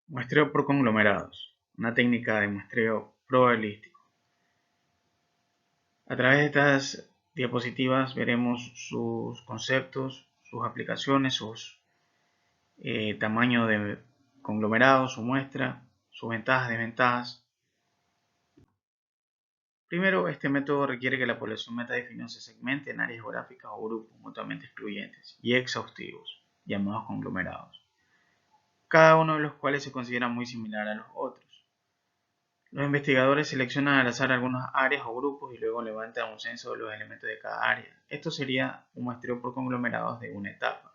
Muestreo por conglomerados, una técnica de muestreo probabilístico. A través de estas diapositivas veremos sus conceptos, sus aplicaciones, sus tamaño de conglomerados, su muestra, sus ventajas, desventajas. Primero, este método requiere que la población metadefinida se segmente en áreas geográficas o grupos mutuamente excluyentes y exhaustivos, llamados conglomerados, cada uno de los cuales se considera muy similar a los otros. Los investigadores seleccionan al azar algunas áreas o grupos y luego levantan un censo de los elementos de cada área. Esto sería un muestreo por conglomerados de una etapa.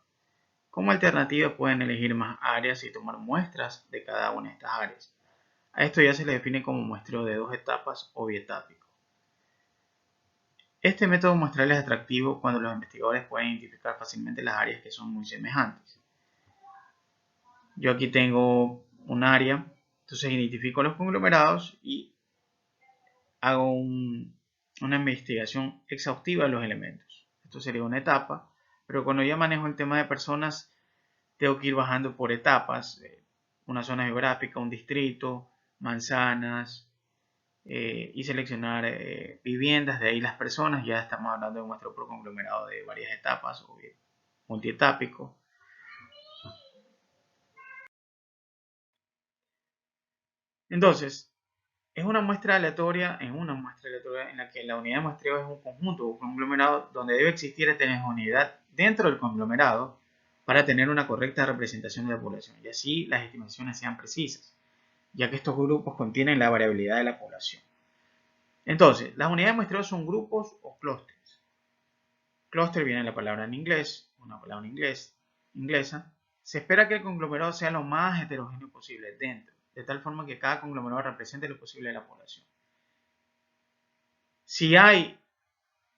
Como alternativa pueden elegir más áreas y tomar muestras de cada una de estas áreas. A esto ya se le define como muestreo de dos etapas o bietápico. Este método muestral es atractivo cuando los investigadores pueden identificar fácilmente las áreas que son muy semejantes. Yo aquí tengo un área, entonces identifico los conglomerados y hago una investigación exhaustiva de los elementos. Esto sería una etapa, pero cuando ya manejo el tema de personas, tengo que ir bajando por etapas, una zona geográfica, un distrito, manzanas, y seleccionar viviendas, de ahí las personas, ya estamos hablando de un muestreo por conglomerado de varias etapas o bien multietápico. Entonces, es una muestra aleatoria en la que la unidad de muestreo es un conjunto o un conglomerado donde debe existir heterogeneidad dentro del conglomerado para tener una correcta representación de la población y así las estimaciones sean precisas, ya que estos grupos contienen la variabilidad de la población. Entonces, las unidades de muestreo son grupos o clústeres. Clúster viene de la palabra en inglés, una palabra inglesa. Se espera que el conglomerado sea lo más heterogéneo posible dentro, de tal forma que cada conglomerado represente lo posible de la población. Si hay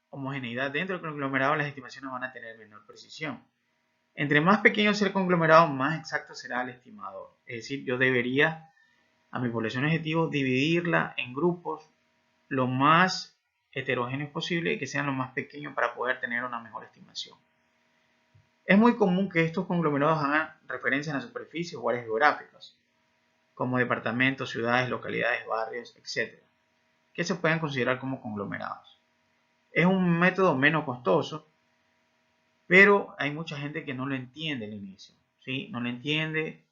homogeneidad dentro del conglomerado, las estimaciones van a tener menor precisión. Entre más pequeño sea el conglomerado, más exacto será el estimador. Es decir, yo debería, a mi población objetivo, dividirla en grupos lo más heterogéneos posible y que sean lo más pequeños para poder tener una mejor estimación. Es muy común que estos conglomerados hagan referencia a superficies o áreas geográficas, como departamentos, ciudades, localidades, barrios, etc., que se pueden considerar como conglomerados. Es un método menos costoso, pero hay mucha gente que no lo entiende al inicio, ¿sí? No lo entiende,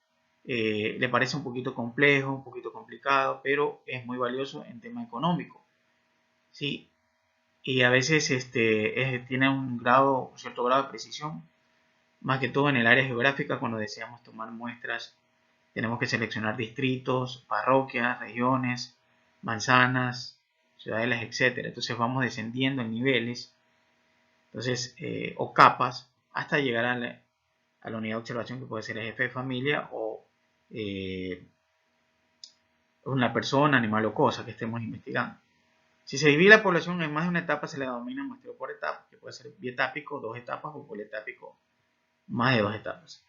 le parece un poquito complejo, un poquito complicado, pero es muy valioso en tema económico, ¿sí? Y a veces tiene un cierto grado de precisión, más que todo en el área geográfica. Cuando deseamos tomar muestras, tenemos que seleccionar distritos, parroquias, regiones, manzanas, ciudadelas, etc. Entonces vamos descendiendo en niveles, entonces, o capas, hasta llegar a la unidad de observación, que puede ser el jefe de familia o una persona, animal o cosa que estemos investigando. Si se divide la población en más de una etapa, se le denomina muestreo por etapa, que puede ser bietápico, dos etapas, o polietápico, más de dos etapas.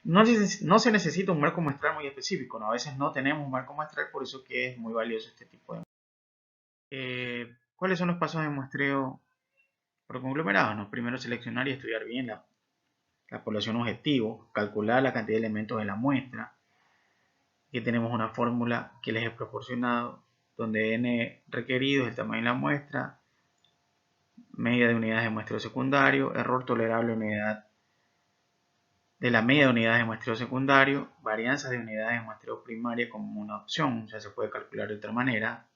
No se necesita un marco muestral muy específico, ¿no? A veces no tenemos un marco muestral, por eso que es muy valioso este tipo de ¿cuáles son los pasos de muestreo por conglomerado? ¿No? Primero, seleccionar y estudiar bien la población objetivo, calcular la cantidad de elementos de la muestra. Aquí tenemos una fórmula que les he proporcionado, donde n requerido es el tamaño de la muestra, media de unidades de muestreo secundario, error tolerable unidad de la media de unidades de muestreo secundario, varianza de unidades de muestreo primaria como una opción, o sea, se puede calcular de otra manera.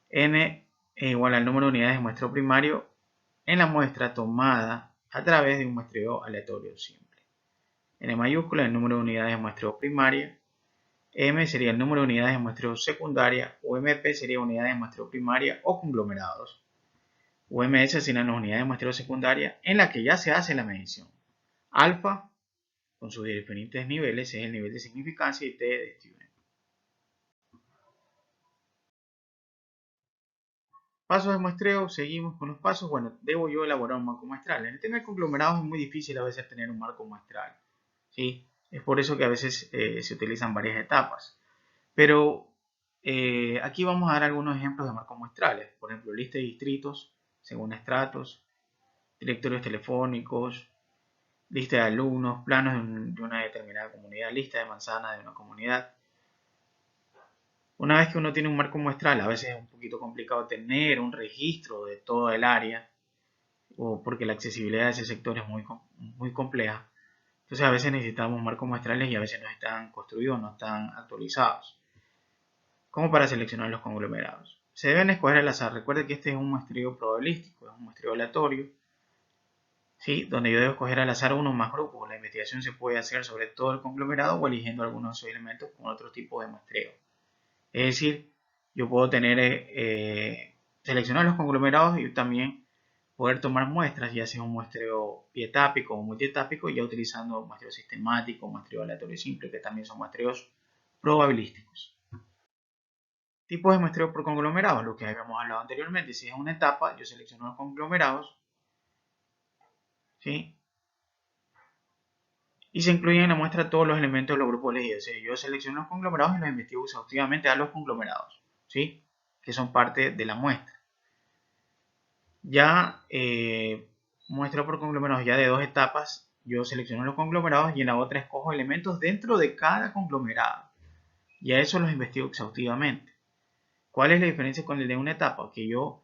N es igual al número de unidades de muestreo primario en la muestra tomada a través de un muestreo aleatorio simple. N mayúscula, el número de unidades de muestreo primaria. M sería el número de unidades de muestreo secundaria. UMP sería unidades de muestreo primaria o conglomerados. UMS serían las unidades de muestreo secundaria en la que ya se hace la medición. Alfa, con sus diferentes niveles, es el nivel de significancia, y T de Stewart. Pasos de muestreo, seguimos con los pasos. Bueno, debo yo elaborar un marco muestral. En el tema de conglomerados es muy difícil a veces tener un marco muestral, ¿sí? Es por eso que a veces se utilizan varias etapas. Pero aquí vamos a dar algunos ejemplos de marcos muestrales. Por ejemplo, lista de distritos según estratos, directorios telefónicos, lista de alumnos, planos de una determinada comunidad, lista de manzanas de una comunidad. Una vez que uno tiene un marco muestral, a veces es un poquito complicado tener un registro de toda el área, o porque la accesibilidad de ese sector es muy compleja. Entonces a veces necesitamos marcos muestrales y a veces no están construidos, no están actualizados. Como para seleccionar los conglomerados. Se deben escoger al azar. Recuerde que este es un muestreo probabilístico, es un muestreo aleatorio, ¿sí? Donde yo debo escoger al azar uno o más grupos. La investigación se puede hacer sobre todo el conglomerado o eligiendo algunos de sus elementos con otro tipo de muestreo. Es decir, yo puedo seleccionar los conglomerados y también poder tomar muestras, ya sea un muestreo bietápico o multietápico, ya utilizando muestreo sistemático, muestreo aleatorio simple, que también son muestreos probabilísticos. Tipos de muestreo por conglomerados, lo que habíamos hablado anteriormente. Si es una etapa, yo selecciono los conglomerados, ¿sí? Y se incluyen en la muestra todos los elementos de los grupos elegidos. Yo selecciono los conglomerados y los investigo exhaustivamente a los conglomerados, ¿sí? Que son parte de la muestra. Ya muestra por conglomerados ya de dos etapas, yo selecciono los conglomerados y en la otra escojo elementos dentro de cada conglomerado. Y a eso los investigo exhaustivamente. ¿Cuál es la diferencia con el de una etapa? Que yo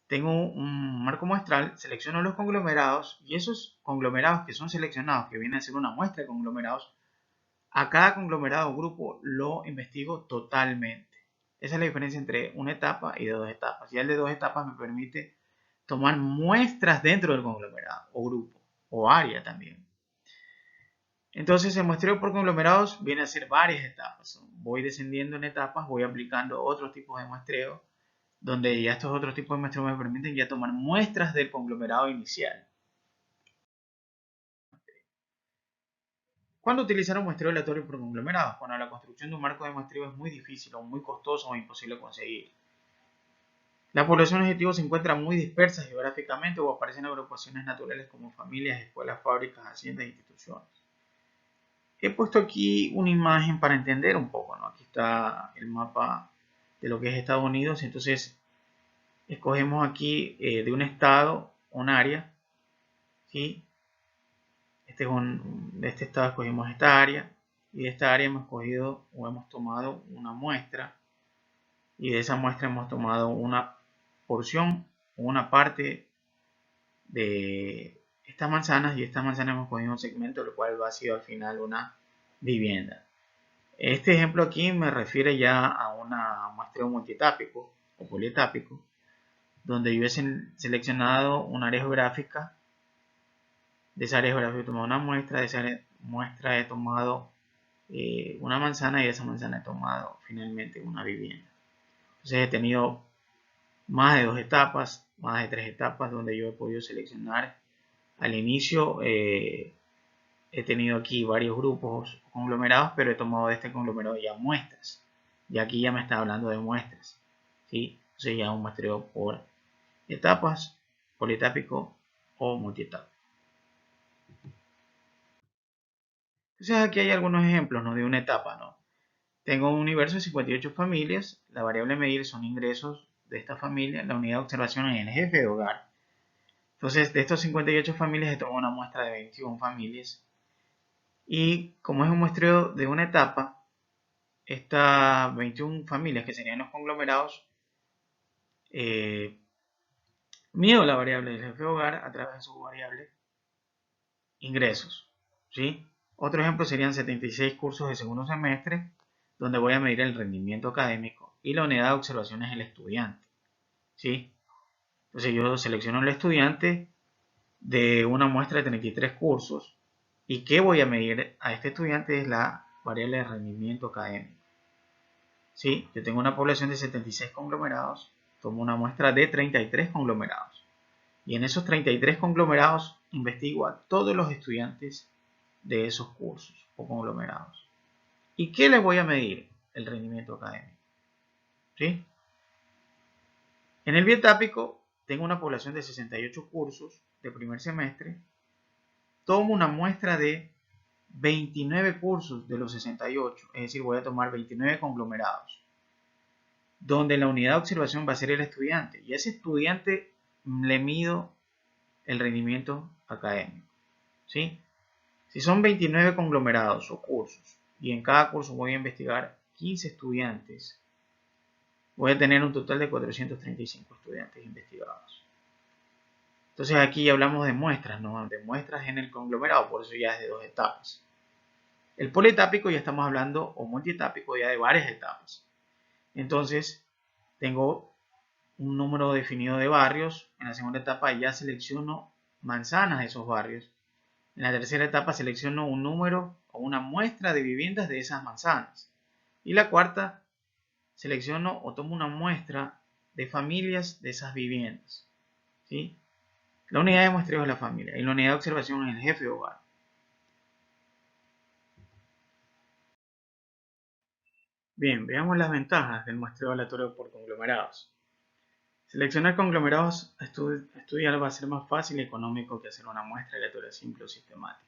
tengo un marco muestral, selecciono los conglomerados y esos conglomerados que son seleccionados, que vienen a ser una muestra de conglomerados, a cada conglomerado o grupo lo investigo totalmente. Esa es la diferencia entre una etapa y de dos etapas. Ya el de dos etapas me permite tomar muestras dentro del conglomerado o grupo o área también. Entonces el muestreo por conglomerados viene a ser varias etapas. Voy descendiendo en etapas, voy aplicando otros tipos de muestreo, donde ya estos otros tipos de muestreo me permiten ya tomar muestras del conglomerado inicial. ¿Cuándo utilizar un muestreo aleatorio por conglomerados? Cuando la construcción de un marco de muestreo es muy difícil o muy costoso o imposible de conseguir. La población objetivo se encuentra muy dispersa geográficamente o aparecen agrupaciones naturales como familias, escuelas, fábricas, haciendas e instituciones. He puesto aquí una imagen para entender un poco, ¿no? Aquí está el mapa de lo que es Estados Unidos. Entonces, escogemos aquí de un estado, un área, ¿sí? De este estado escogimos esta área y de esta área hemos escogido o hemos tomado una muestra y de esa muestra hemos tomado una porción o una parte de estas manzanas y estas manzanas hemos cogido un segmento, lo cual ha sido al final una vivienda. Este ejemplo aquí me refiere ya a una muestreo multietápico o polietápico, donde yo he seleccionado un área geográfica. De esa área geográfica he tomado una muestra, de esa muestra he tomado una manzana y de esa manzana he tomado finalmente una vivienda. Entonces he tenido más de dos etapas, más de tres etapas donde yo he podido seleccionar. Al inicio he tenido aquí varios grupos conglomerados, pero he tomado de este conglomerado ya muestras. Y aquí ya me está hablando de muestras, ¿sí? Entonces ya un muestreo por etapas, polietápico o multietapa. Entonces aquí hay algunos ejemplos, ¿no? De una etapa, ¿no? Tengo un universo de 58 familias, la variable a medir son ingresos de esta familia, la unidad de observación es el jefe de hogar. Entonces de estos 58 familias he tomado una muestra de 21 familias y como es un muestreo de una etapa, estas 21 familias que serían los conglomerados, mido la variable del jefe de hogar a través de su variable ingresos, ¿sí? Otro ejemplo serían 76 cursos de segundo semestre, donde voy a medir el rendimiento académico y la unidad de observación es el estudiante, ¿sí? Entonces yo selecciono el estudiante de una muestra de 33 cursos y ¿qué voy a medir a este estudiante? Es la variable de rendimiento académico, ¿sí? Yo tengo una población de 76 conglomerados, tomo una muestra de 33 conglomerados y en esos 33 conglomerados investigo a todos los estudiantes de esos cursos o conglomerados. ¿Y qué les voy a medir? El rendimiento académico, ¿sí? En el bietápico tengo una población de 68 cursos de primer semestre, tomo una muestra de 29 cursos de los 68, es decir, voy a tomar 29 conglomerados, donde la unidad de observación va a ser el estudiante, y a ese estudiante le mido el rendimiento académico. ¿sí? Si son 29 conglomerados o cursos y en cada curso voy a investigar 15 estudiantes, voy a tener un total de 435 estudiantes investigados. Entonces aquí hablamos de muestras, ¿no? De muestras en el conglomerado, por eso ya es de 2 etapas. El polietápico ya estamos hablando, o multietápico, ya de varias etapas. Entonces, tengo un número definido de barrios. En la segunda etapa ya selecciono manzanas de esos barrios. En la tercera etapa selecciono un número o una muestra de viviendas de esas manzanas. Y la cuarta, selecciono o tomo una muestra de familias de esas viviendas. ¿Sí? La unidad de muestreo es la familia y la unidad de observación es el jefe de hogar. Bien, veamos las ventajas del muestreo aleatorio por conglomerados. Seleccionar conglomerados estudiar va a ser más fácil y económico que hacer una muestra aleatoria simple o sistemática.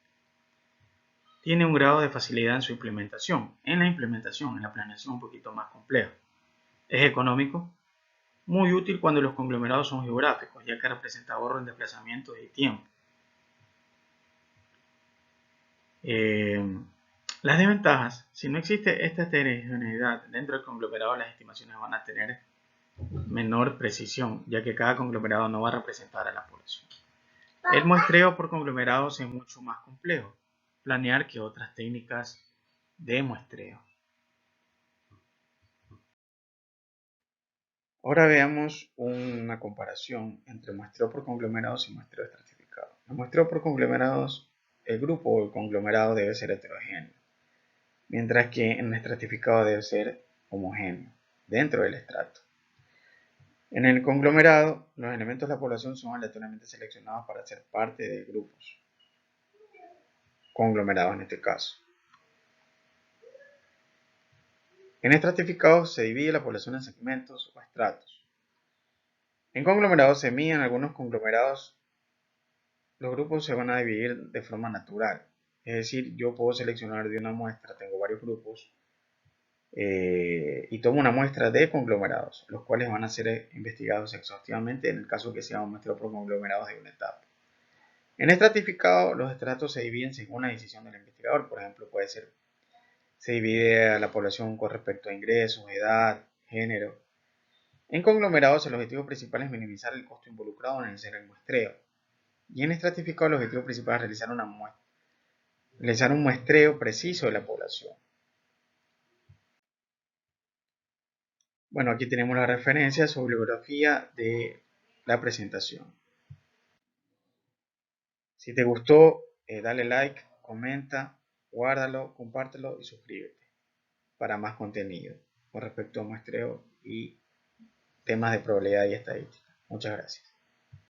Tiene un grado de facilidad en su implementación. En la planeación un poquito más complejo. Es económico, muy útil cuando los conglomerados son geográficos, ya que representa ahorro en desplazamientos y tiempo. Las desventajas: si no existe esta heterogeneidad dentro del conglomerado, las estimaciones van a tener menor precisión, ya que cada conglomerado no va a representar a la población. El muestreo por conglomerados es mucho más complejo planear que otras técnicas de muestreo. Ahora veamos una comparación entre muestreo por conglomerados y muestreo estratificado. En muestreo por conglomerados, el grupo o el conglomerado debe ser heterogéneo, mientras que en el estratificado debe ser homogéneo dentro del estrato. En el conglomerado, los elementos de la población son aleatoriamente seleccionados para ser parte de grupos conglomerados en este caso. En estratificados se divide la población en segmentos o estratos. En conglomerados se miden algunos conglomerados. Los grupos se van a dividir de forma natural. Es decir, yo puedo seleccionar de una muestra, tengo varios grupos, y tomo una muestra de conglomerados, los cuales van a ser investigados exhaustivamente en el caso que sea un muestreo por conglomerados de una etapa. En estratificado, los estratos se dividen según la decisión del investigador. Por ejemplo, puede ser, se divide a la población con respecto a ingresos, edad, género. En conglomerados, el objetivo principal es minimizar el costo involucrado en hacer el muestreo. Y en estratificado, el objetivo principal es realizar un muestreo preciso de la población. Bueno, aquí tenemos la referencia sobre bibliografía de la presentación. Si te gustó, dale like, comenta, guárdalo, compártelo y suscríbete para más contenido con respecto a muestreo y temas de probabilidad y estadística. Muchas gracias.